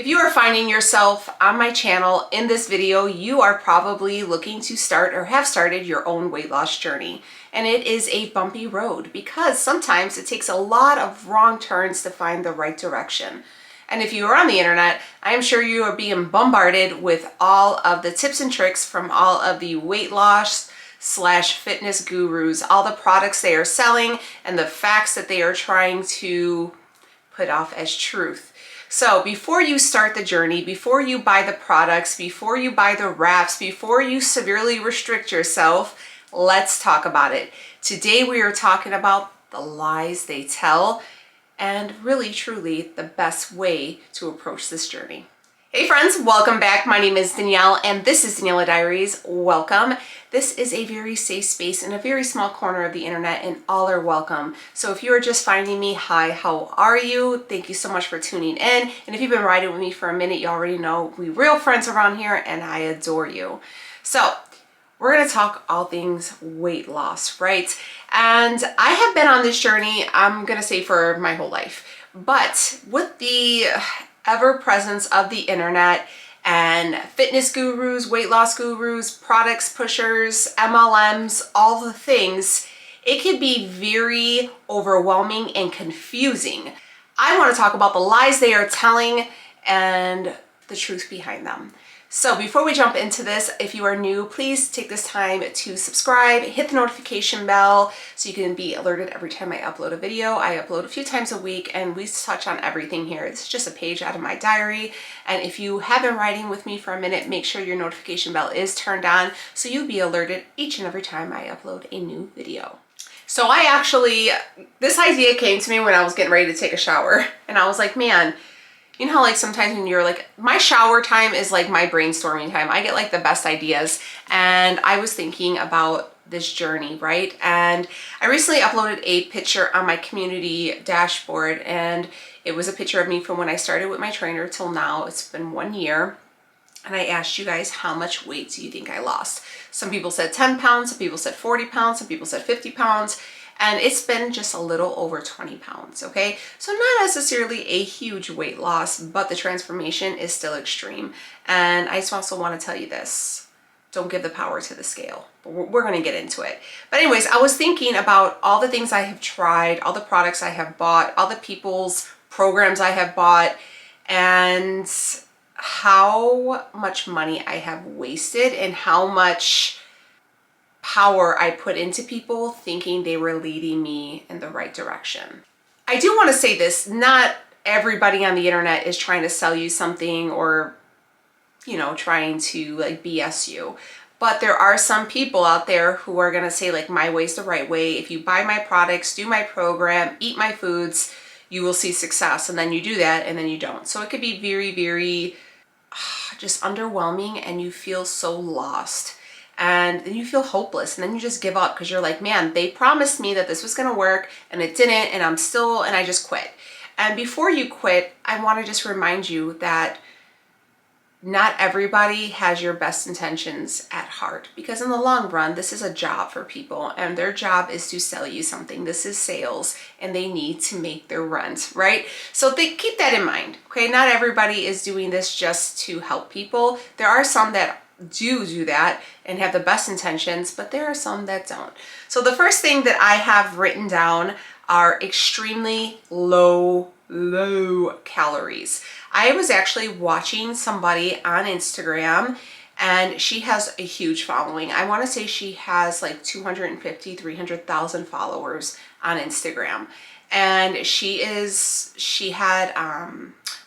If you are finding yourself on my channel in this video, you are probably looking to start or have started your own weight loss journey. And it is a bumpy road because sometimes it takes a lot of wrong turns to find the right direction. And if you are on the internet, I am sure you are being bombarded with all of the tips and tricks from all of the weight loss / fitness gurus, all the products they are selling and the facts that they are trying to put off as truth. So before you start the journey, before you buy the products, before you buy the wraps, before you severely restrict yourself, let's talk about it. Today we are talking about the lies they tell and really truly the best way to approach this journey. Hey friends, welcome back. My name is Danielle and this is Daniela Diaries. Welcome. This is a very safe space in a very small corner of the internet and all are welcome. So if you are just finding me, hi, how are you? Thank you so much for tuning in. And if you've been riding with me for a minute, you already know we real friends around here and I adore you. So we're going to talk all things weight loss, right? And I have been on this journey, I'm going to say for my whole life, but with the ever-presence of the internet and fitness gurus, weight loss gurus, products pushers, MLMs, all the things, it can be very overwhelming and confusing. I want to talk about the lies they are telling and the truth behind them. So before we jump into this, if you are new, please take this time to subscribe, hit the notification bell so you can be alerted every time I upload a video. I upload a few times a week and we touch on everything here. It's just a page out of my diary. And if you have been riding with me for a minute, make sure your notification bell is turned on so you'll be alerted each and every time I upload a new video. So this idea came to me when I was getting ready to take a shower and I was like, man, you know how like sometimes when you're like, my shower time is like my brainstorming time. I get like the best ideas. And I was thinking about this journey, right? And I recently uploaded a picture on my community dashboard and it was a picture of me from when I started with my trainer till now. It's been 1 year. And I asked you guys, how much weight do you think I lost? Some people said 10 pounds, some people said 40 pounds, some people said 50 pounds. And it's been just a little over 20 pounds, okay? So not necessarily a huge weight loss, but the transformation is still extreme. And I just also want to tell you this, don't give the power to the scale. But we're gonna get into it. But anyways, I was thinking about all the things I have tried, all the products I have bought, all the people's programs I have bought, and how much money I have wasted and how much power I put into people thinking they were leading me in the right direction. I do want to say this, not everybody on the internet is trying to sell you something or, you know, trying to like BS you. But there are some people out there who are going to say like, my way's the right way. If you buy my products, do my program, eat my foods, you will see success. And then you do that and then you don't. So it could be very, very just underwhelming and you feel so lost. And then you feel hopeless and then you just give up because you're like, man, they promised me that this was going to work and it didn't and I just quit. And before you quit, I want to just remind you that not everybody has your best intentions at heart because in the long run, this is a job for people and their job is to sell you something. This is sales and they need to make their rent, right? So keep that in mind, okay? Not everybody is doing this just to help people. There are some that do that and have the best intentions, but there are some that don't. So the first thing that I have written down are extremely low calories. I was actually watching somebody on Instagram and she has a huge following. I want to say she has like 250, 300,000 followers on Instagram. And she had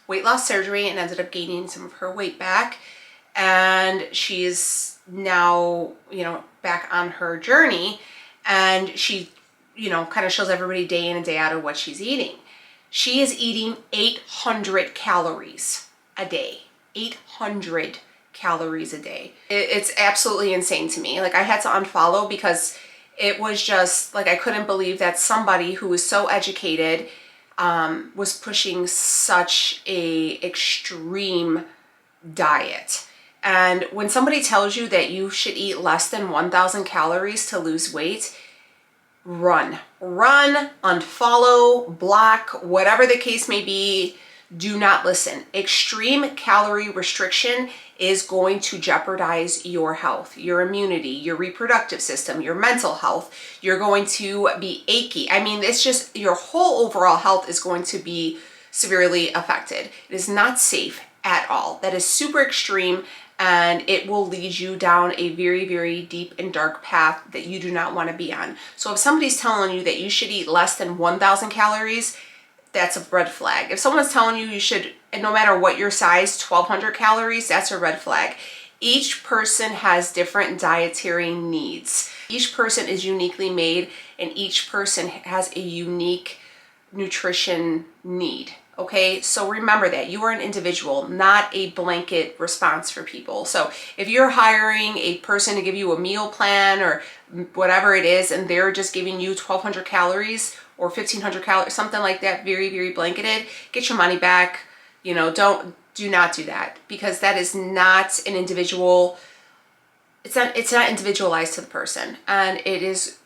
weight loss surgery and ended up gaining some of her weight back. And she's now, you know, back on her journey and she, you know, kind of shows everybody day in and day out of what she's eating. She is eating 800 calories a day, 800 calories a day. It's absolutely insane to me. Like I had to unfollow because it was just like, I couldn't believe that somebody who was so educated was pushing such a extreme diet. And when somebody tells you that you should eat less than 1,000 calories to lose weight, run, unfollow, block, whatever the case may be. do not listen. Extreme calorie restriction is going to jeopardize your health, your immunity, your reproductive system, your mental health. You're going to be achy. I mean, it's just your whole overall health is going to be severely affected. It is not safe at all. That is super extreme, and it will lead you down a very, very deep and dark path that you do not want to be on. So if somebody's telling you that you should eat less than 1,000 calories, that's a red flag. If someone's telling you you should, no matter what your size, 1,200 calories, that's a red flag. Each person has different dietary needs. Each person is uniquely made, and each person has a unique nutrition need. Okay, so remember that you are an individual, not a blanket response for people. So if you're hiring a person to give you a meal plan or whatever it is, and they're just giving you 1,200 calories or 1,500 calories, something like that, very, very blanketed, get your money back. You know, do not do that, because that is not an individual. It's not individualized to the person, and it's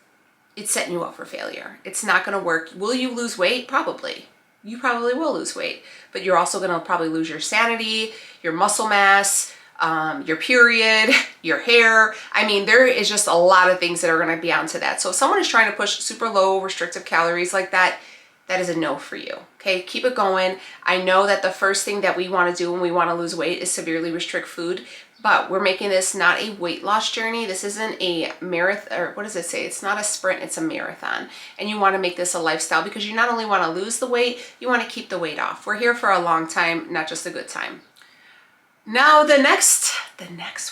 setting you up for failure. It's not going to work. Will you lose weight? Probably. You probably will lose weight, but you're also going to probably lose your sanity, your muscle mass, your period, your hair. I mean, there is just a lot of things that are going to be onto that. So if someone is trying to push super low restrictive calories like that, that is a no for you. Okay, keep it going. I know that the first thing that we want to do when we want to lose weight is severely restrict food, but we're making this not a weight loss journey. This isn't a marathon, or what does it say? It's not a sprint, it's a marathon. And you want to make this a lifestyle, because you not only want to lose the weight, you want to keep the weight off. We're here for a long time, not just a good time. Now the next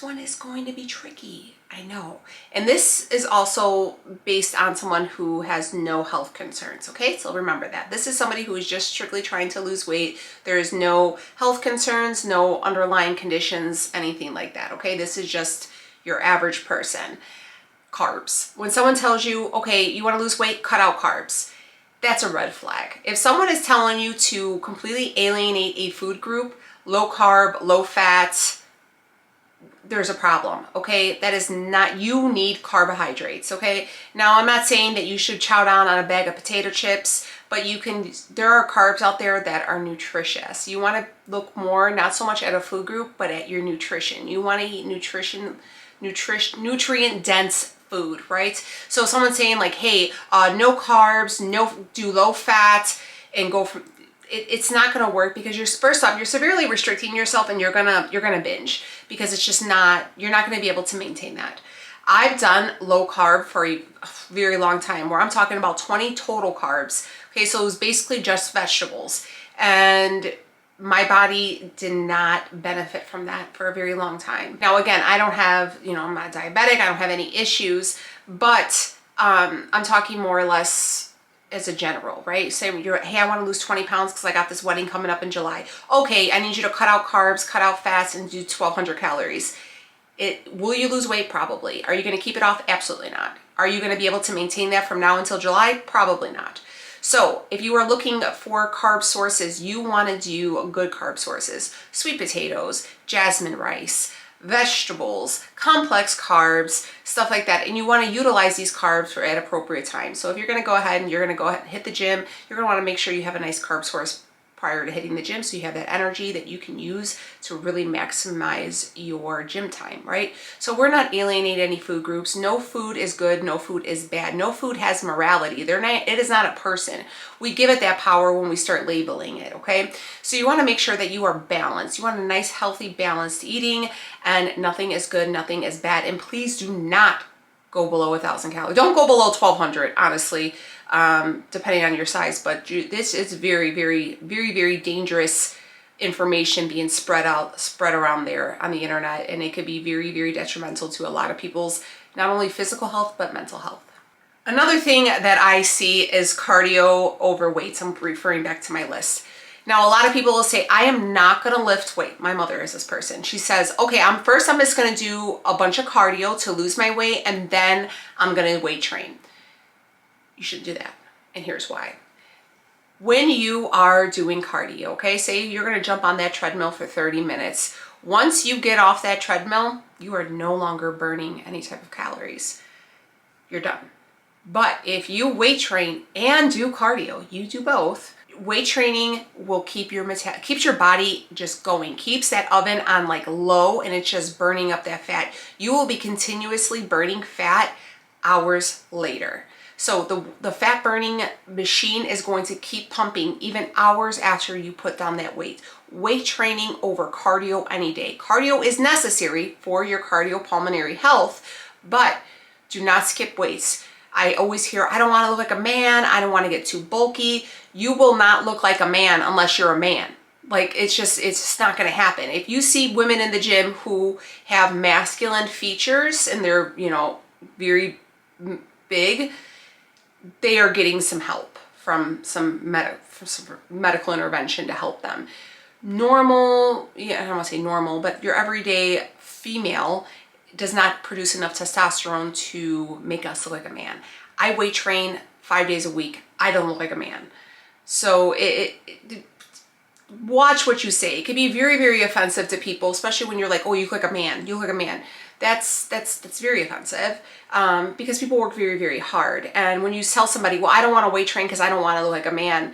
one is going to be tricky. I know. And this is also based on someone who has no health concerns, okay? So remember that. This is somebody who is just strictly trying to lose weight. There is no health concerns, no underlying conditions, anything like that, okay? This is just your average person. Carbs. When someone tells you, okay, you want to lose weight, cut out carbs, that's a red flag. If someone is telling you to completely alienate a food group, low carb, low fat, there's a problem, okay? That is not, you need carbohydrates, okay? Now, I'm not saying that you should chow down on a bag of potato chips, but there are carbs out there that are nutritious. You want to look more, not so much at a food group, but at your nutrition. You want to eat nutrient-dense food, right? So if someone's saying like, hey, no carbs, do low fat, and go from, it's not going to work, because first off, you're severely restricting yourself, and you're gonna binge, because it's just not, you're not going to be able to maintain that. I've done low carb for a very long time, where I'm talking about 20 total carbs. Okay, so it was basically just vegetables, and my body did not benefit from that for a very long time. Now, again, I don't have, I'm not diabetic, I don't have any issues, but I'm talking more or less as a general, right? Say hey, I want to lose 20 pounds because I got this wedding coming up in July. Okay, I need you to cut out carbs, cut out fats, and do 1,200 calories. Will you lose weight? Probably. Are you going to keep it off? Absolutely not. Are you going to be able to maintain that from now until July? Probably not. So if you are looking for carb sources, you want to do good carb sources: sweet potatoes, jasmine rice, vegetables, complex carbs, stuff like that. And you want to utilize these carbs at appropriate times. So if you're going to go ahead and hit the gym, you're going to want to make sure you have a nice carb source prior to hitting the gym, so you have that energy that you can use to really maximize your gym time, right? So we're not alienating any food groups. No food is good, no food is bad. No food has morality. It is not a person. We give it that power when we start labeling it, okay? So you want to make sure that you are balanced. You want a nice, healthy, balanced eating, and nothing is good, nothing is bad. And please do not go below 1,000 calories. Don't go below 1,200, honestly, depending on your size. But this is very, very, very, very dangerous information being spread around there on the internet, and it could be very, very detrimental to a lot of people's not only physical health but mental health. Another thing that I see is cardio over weights. I'm referring back to my list. Now, a lot of people will say, I am not going to lift weight. My mother is this person. She says, okay, I'm just going to do a bunch of cardio to lose my weight, and then I'm going to weight train. You shouldn't do that. And here's why. When you are doing cardio, okay, say you're going to jump on that treadmill for 30 minutes. Once you get off that treadmill, you are no longer burning any type of calories. You're done. But if you weight train and do cardio, you do both, weight training will keep your keeps your body just going, keeps that oven on like low, and it's just burning up that fat. You will be continuously burning fat hours later. So the fat burning machine is going to keep pumping even hours after you put down that weight. Weight training over cardio any day. Cardio is necessary for your cardiopulmonary health, but do not skip weights. I always hear, I don't want to look like a man. I don't want to get too bulky. You will not look like a man unless you're a man. Like, it's just not going to happen. If you see women in the gym who have masculine features and they're, you know, very big, they are getting some help from some medical intervention to help them. Normal, yeah, I don't want to say normal, but your everyday female does not produce enough testosterone to make us look like a man. I weight train 5 days a week. I don't look like a man. So watch what you say. It can be very, very offensive to people, especially when you're like, oh, you look like a man. You look like a man. That's very offensive because people work very, very hard. And when you tell somebody, well, I don't want to weight train because I don't want to look like a man.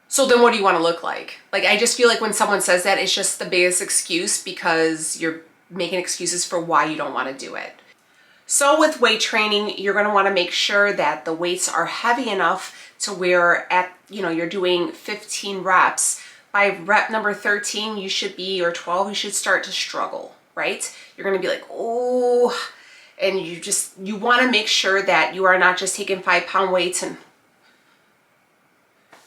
So then what do you want to look like? Like, I just feel like when someone says that, it's just the biggest excuse because you're making excuses for why you don't want to do it. So with weight training, you're going to want to make sure that the weights are heavy enough to where you're doing 15 reps. By rep number 13, you should be, or 12, you should start to struggle, right? You're going to be like, oh, and you want to make sure that you are not just taking 5-pound weights and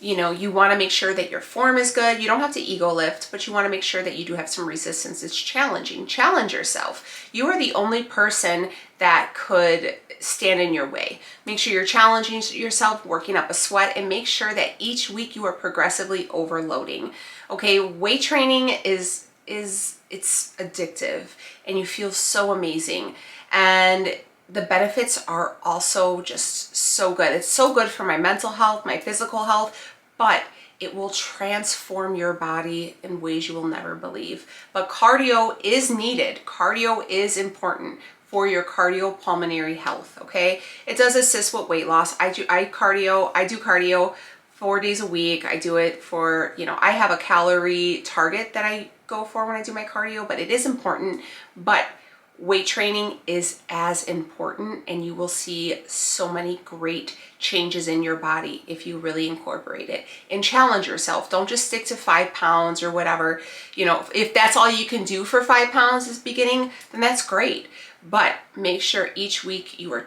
you want to make sure that your form is good. You don't have to ego lift, but you want to make sure that you do have some resistance. It's challenging. Challenge yourself. You are the only person that could stand in your way. Make sure you're challenging yourself, working up a sweat, and make sure that each week you are progressively overloading. Okay, weight training it's addictive and you feel so amazing. And the benefits are also just so good. It's so good for my mental health, my physical health, but it will transform your body in ways you will never believe. But cardio is needed. Cardio is important for your cardiopulmonary health, okay? It does assist with weight loss. I do cardio 4 days a week. I do it for, I have a calorie target that I go for when I do my cardio, but it is important. But weight training is as important, and you will see so many great changes in your body if you really incorporate it and challenge yourself. Don't just stick to 5 pounds or whatever. If that's all you can do for 5 pounds this beginning, then that's great. But make sure each week you are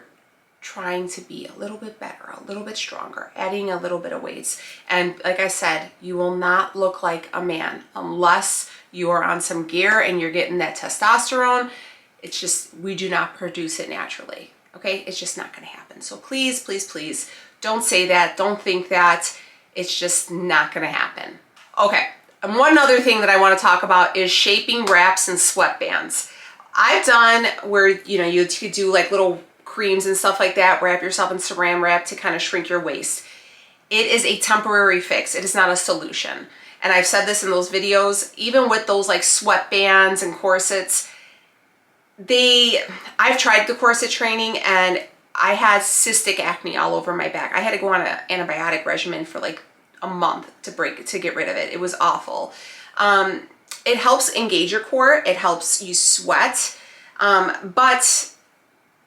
trying to be a little bit better, a little bit stronger, adding a little bit of weights. And like I said, you will not look like a man unless you are on some gear and you're getting that testosterone. It's just, we do not produce it naturally, okay? It's just not gonna happen. So please, please, please don't say that. Don't think that. It's just not gonna happen. Okay, and one other thing that I wanna talk about is shaping wraps and sweatbands. I've done where, you could do like little creams and stuff like that, wrap yourself in saran wrap to kind of shrink your waist. It is a temporary fix. It is not a solution. And I've said this in those videos, even with those like sweatbands and corsets, I've tried the corset training and I had cystic acne all over my back. I had to go on an antibiotic regimen for like a month to get rid of it. It was awful. It helps engage your core. It helps you sweat. But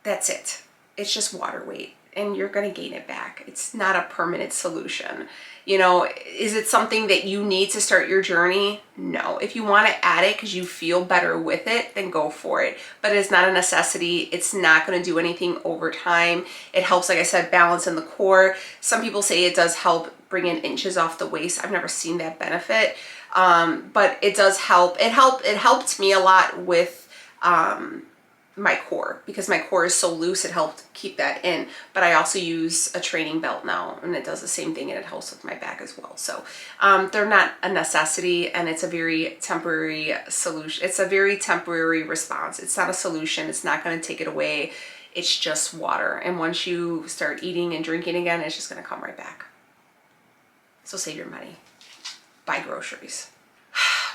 that's it. It's just water weight and you're going to gain it back. It's not a permanent solution. Is it something that you need to start your journey? No. If you want to add it because you feel better with it, then go for it. But it's not a necessity. It's not going to do anything over time. It helps, like I said, balance in the core. Some people say it does help bring in inches off the waist. I've never seen that benefit. But it does help. It helped me a lot with my core because my core is so loose. It helped keep that in. But I also use a training belt now and it does the same thing and it helps with my back as well. So they're not a necessity and it's a very temporary solution. It's a very temporary response. It's not a solution. It's not going to take it away. It's just water. And once you start eating and drinking again, it's just going to come right back. So save your money. Buy groceries.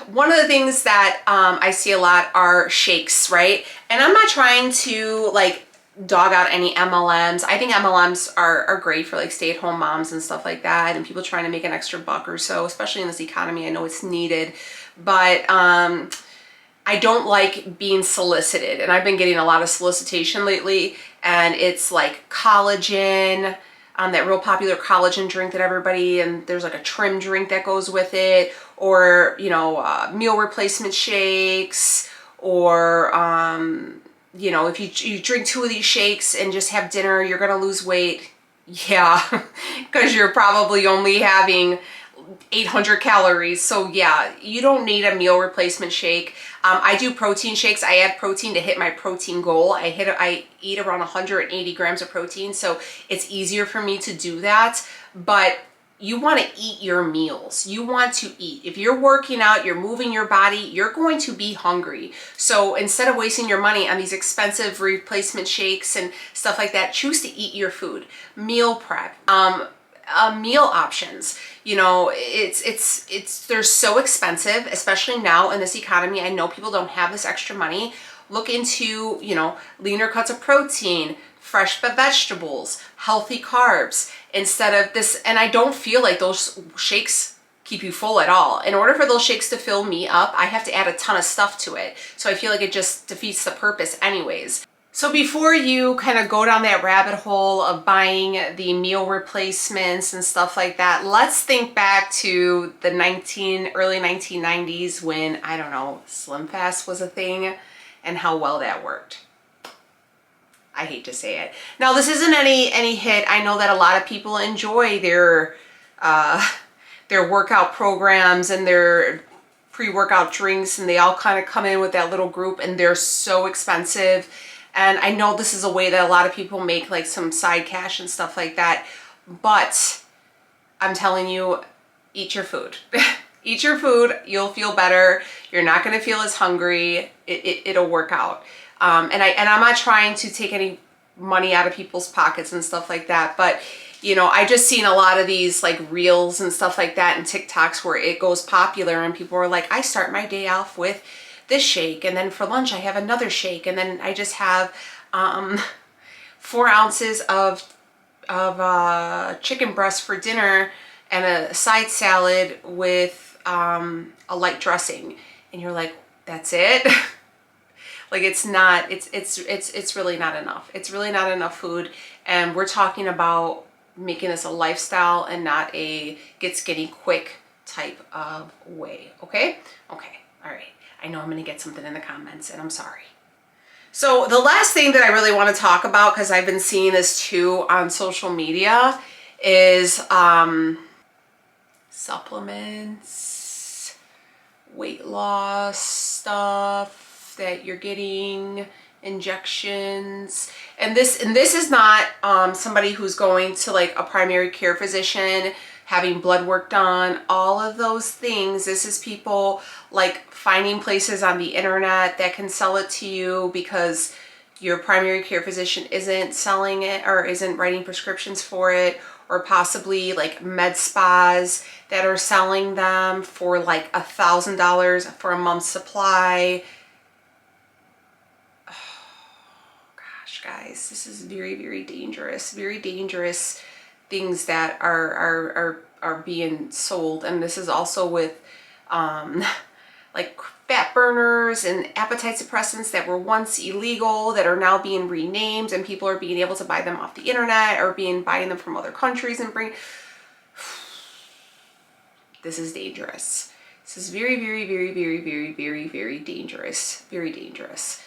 One of the things that I see a lot are shakes, right? And I'm not trying to like dog out any MLMs. I think MLMs are great for like stay-at-home moms and stuff like that, and people trying to make an extra buck or so, especially in this economy. I know it's needed, but I don't like being solicited, and I've been getting a lot of solicitation lately, and it's like collagen, that real popular collagen drink that everybody, and there's like a trim drink that goes with it, or, you know, meal replacement shakes, or, you know, if you drink 2 of these shakes and just have dinner, you're gonna lose weight. Yeah, because you're probably only having 800 calories. So yeah, you don't need a meal replacement shake. I do protein shakes. I add protein to hit my protein goal. I eat around 180 grams of protein, so it's easier for me to do that. But you want to eat your meals. You want to eat. If you're working out, you're moving your body, you're going to be hungry. So instead of wasting your money on these expensive replacement shakes and stuff like that, choose to eat your food. Meal prep. Meal options, you know, they're so expensive, especially now in this economy. I know people don't have this extra money. Look into, you know, leaner cuts of protein, fresh vegetables, healthy carbs, instead of this. And I don't feel like those shakes keep you full at all. In order for those shakes to fill me up, I have to add a ton of stuff to it. So I feel like it just defeats the purpose anyways. So before you kind of go down that rabbit hole of buying the meal replacements and stuff like that, let's think back to the early 1990s when, I don't know, Slim Fast was a thing and how well that worked. I hate to say it. Now, this isn't any hit. I know that a lot of people enjoy their workout programs and their pre-workout drinks, and they all kind of come in with that little group, and they're so expensive. And I know this is a way that a lot of people make like some side cash and stuff like that, but I'm telling you, eat your food. Eat your food, you'll feel better. You're not gonna feel as hungry. It'll work out. And I'm not trying to take any money out of people's pockets and stuff like that, but you know, I just seen a lot of these like reels and stuff like that and TikToks where it goes popular and people are like, I start my day off with this shake, and then for lunch I have another shake, and then I just have 4 ounces of chicken breast for dinner and a side salad with a light dressing, and you're like, that's it? Like, it's really not enough. It's really not enough food, and we're talking about making this a lifestyle and not a get skinny quick type of way. Okay, all right. I know I'm going to get something in the comments, and I'm sorry. So the last thing that I really want to talk about, because I've been seeing this too on social media, is supplements, weight loss stuff that you're getting, injections. And this is not somebody who's going to like a primary care physician, having blood work done, all of those things. This is people like finding places on the internet that can sell it to you because your primary care physician isn't selling it or isn't writing prescriptions for it, or possibly like med spas that are selling them for like $1,000 for a month's supply. Oh gosh, guys, this is very, very dangerous. Very dangerous things that are being sold. And this is also with like fat burners and appetite suppressants that were once illegal that are now being renamed, and people are being able to buy them off the internet or buying them from other countries and bring. This is dangerous. This is very, very, very, very, very, very, very dangerous. Very dangerous.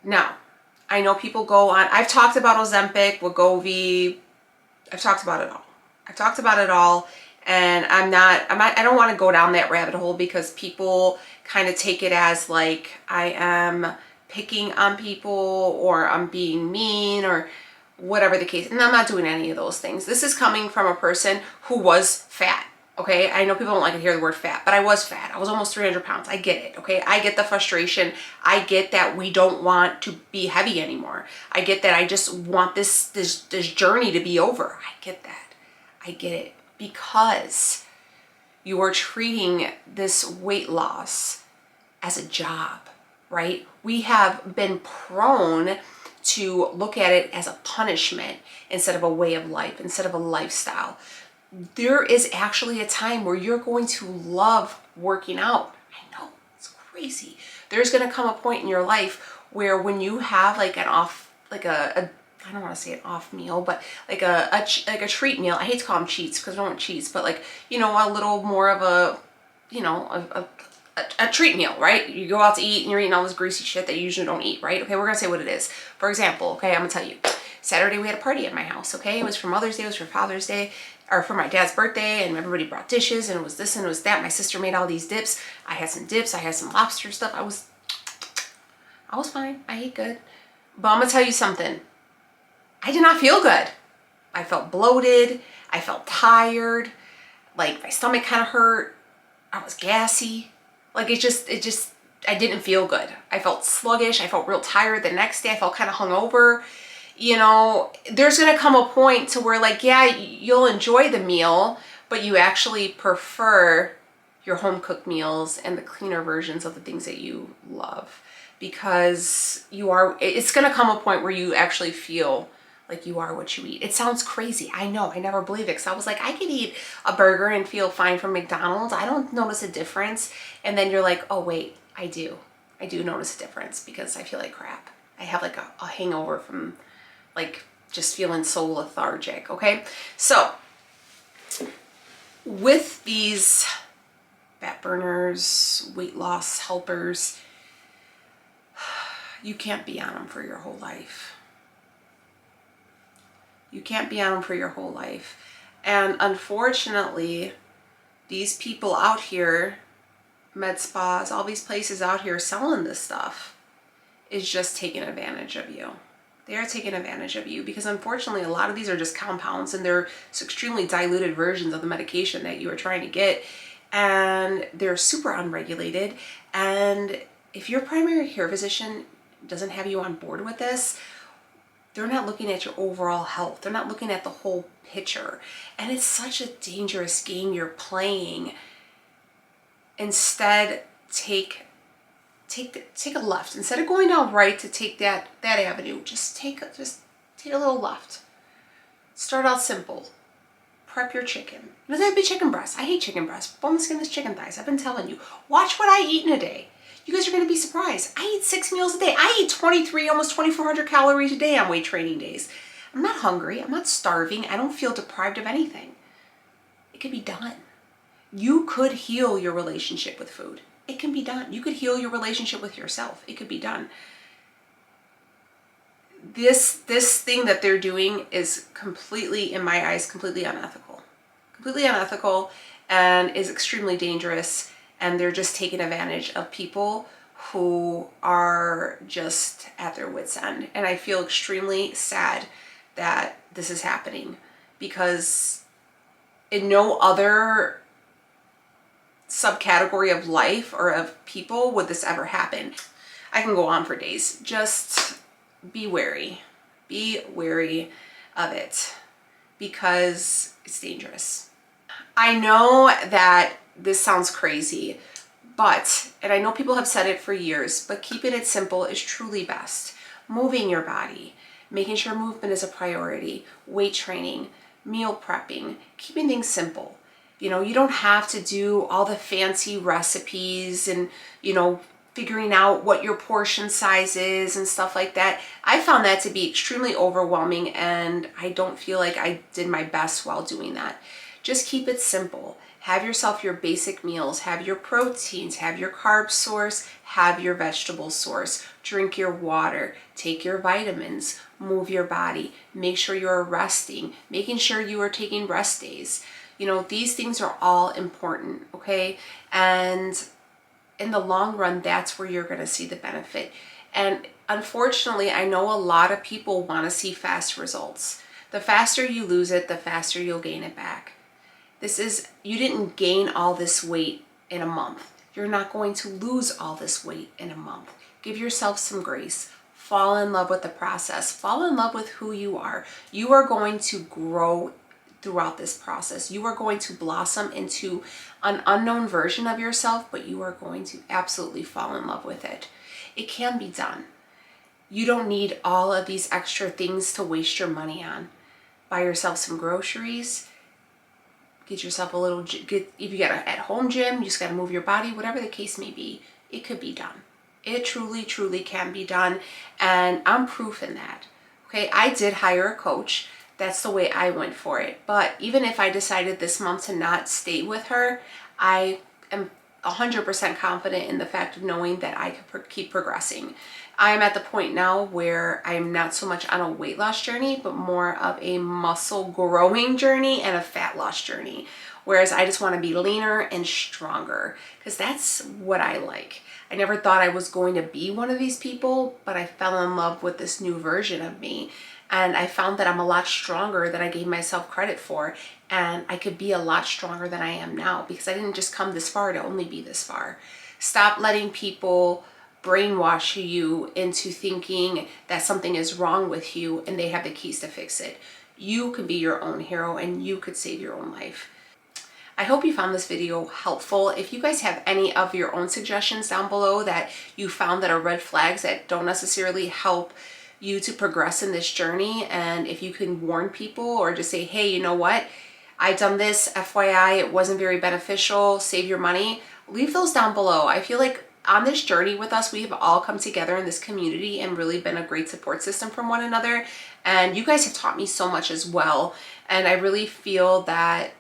Now, I know people go on, I've talked about Ozempic, Wegovy, I've talked about it all. I've talked about it all, and I don't want to go down that rabbit hole because people kind of take it as like I am picking on people or I'm being mean or whatever the case. And I'm not doing any of those things. This is coming from a person who was fat. Okay, I know people don't like to hear the word fat, but I was fat. I was almost 300 pounds. I get it, okay? I get the frustration. I get that we don't want to be heavy anymore. I get that I just want this journey to be over. I get that. I get it. Because you are treating this weight loss as a job, right? We have been prone to look at it as a punishment instead of a way of life, instead of a lifestyle. There is actually a time where you're going to love working out. I know, it's crazy. There's going to come a point in your life where when you have like an off, like a I don't want to say an off meal, but like a treat meal. I hate to call them cheats because I don't want cheats, but like, you know, a little more of a, you know, a treat meal, right? You go out to eat and you're eating all this greasy shit that you usually don't eat, right? Okay, we're gonna say what it is. For example, okay, I'm gonna tell you. Saturday we had a party at my house, okay? It was for Mother's Day, it was for Father's Day, or for my dad's birthday, and everybody brought dishes, and it was this and it was that. My sister made all these dips. I had some dips, I had some lobster stuff. I was fine, I ate good. But I'm gonna tell you something. I did not feel good. I felt bloated, I felt tired, like my stomach kind of hurt, I was gassy. Like it just, I didn't feel good. I felt sluggish, I felt real tired the next day, I felt kind of hungover. You know, there's gonna come a point to where like, yeah, you'll enjoy the meal, but you actually prefer your home cooked meals and the cleaner versions of the things that you love, because it's gonna come a point where you actually feel like you are what you eat. It sounds crazy. I know, I never believed it, because I was like, I could eat a burger and feel fine from McDonald's. I don't notice a difference. And then you're like, oh wait, I do notice a difference, because I feel like crap. I have like a hangover from like just feeling so lethargic, okay? So with these fat burners, weight loss helpers, you can't be on them for your whole life. You can't be on them for your whole life. And unfortunately, these people out here, med spas, all these places out here selling this stuff, is just taking advantage of you. They are taking advantage of you, because unfortunately a lot of these are just compounds, and they're extremely diluted versions of the medication that you are trying to get, and they're super unregulated. And if your primary care physician doesn't have you on board with this, they're not looking at your overall health. They're not looking at the whole picture. And it's such a dangerous game you're playing. Instead, take a left. Instead of going down right to take that avenue, just take a little left. Start out simple. Prep your chicken. It doesn't have to be chicken breast. I hate chicken breast. Boneless skinless chicken thighs. I've been telling you. Watch what I eat in a day. You guys are going to be surprised. I eat 6 meals a day. I eat 23, almost 2,400 calories a day on weight training days. I'm not hungry. I'm not starving. I don't feel deprived of anything. It could be done. You could heal your relationship with food. It can be done. You could heal your relationship with yourself. It could be done. This thing that they're doing is completely, in my eyes, completely unethical. Completely unethical, and is extremely dangerous. And they're just taking advantage of people who are just at their wits' end. And I feel extremely sad that this is happening, because in no other subcategory of life or of people would this ever happen. I can go on for days. Just be wary. Be wary of it, because it's dangerous. I know that this sounds crazy, but, and I know people have said it for years, but keeping it simple is truly best. Moving your body, making sure movement is a priority, weight training, meal prepping, keeping things simple. You know, you don't have to do all the fancy recipes and, you know, figuring out what your portion size is and stuff like that. I found that to be extremely overwhelming, and I don't feel like I did my best while doing that. Just keep it simple. Have yourself your basic meals, have your proteins, have your carb source, have your vegetable source, drink your water, take your vitamins, move your body, make sure you're resting, making sure you are taking rest days. You know, these things are all important, okay? And in the long run, that's where you're gonna see the benefit. And unfortunately, I know a lot of people wanna see fast results. The faster you lose it, the faster you'll gain it back. You didn't gain all this weight in a month. You're not going to lose all this weight in a month. Give yourself some grace. Fall in love with the process. Fall in love with who you are. You are going to grow throughout this process. You are going to blossom into an unknown version of yourself, but you are going to absolutely fall in love with it. It can be done. You don't need all of these extra things to waste your money on. Buy yourself some groceries, get yourself a little, if you got an at-home gym, you just got to move your body, whatever the case may be, it could be done. It truly, truly can be done. And I'm proof in that. Okay, I did hire a coach. That's the way I went for it. But even if I decided this month to not stay with her, I am 100% confident in the fact of knowing that I could keep progressing. I'm at the point now where I'm not so much on a weight loss journey, but more of a muscle growing journey and a fat loss journey. Whereas I just want to be leaner and stronger, because that's what I like. I never thought I was going to be one of these people, but I fell in love with this new version of me. And I found that I'm a lot stronger than I gave myself credit for. And I could be a lot stronger than I am now, because I didn't just come this far to only be this far. Stop letting people brainwash you into thinking that something is wrong with you and they have the keys to fix it. You can be your own hero and you could save your own life. I hope you found this video helpful. If you guys have any of your own suggestions down below that you found that are red flags that don't necessarily help you to progress in this journey, and if you can warn people or just say, hey, you know what? I've done this, FYI, it wasn't very beneficial, save your money, leave those down below. I feel like on this journey with us, we have all come together in this community and really been a great support system from one another. And you guys have taught me so much as well. And I really feel that,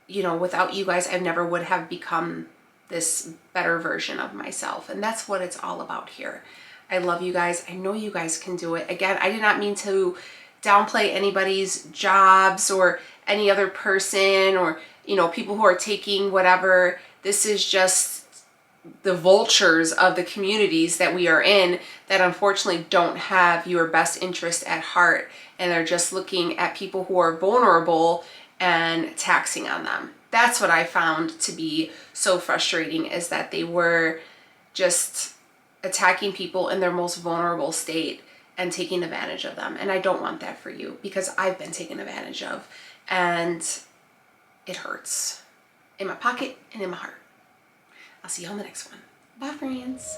you know, without you guys, I never would have become this better version of myself. And that's what it's all about here. I love you guys. I know you guys can do it. Again, I did not mean to downplay anybody's jobs or any other person or, you know, people who are taking whatever. This is just the vultures of the communities that we are in that unfortunately don't have your best interest at heart, and they're just looking at people who are vulnerable and taxing on them. That's what I found to be so frustrating, is that they were just attacking people in their most vulnerable state and taking advantage of them. And I don't want that for you, because I've been taken advantage of, and it hurts in my pocket and in my heart. I'll see you on the next one. Bye, friends.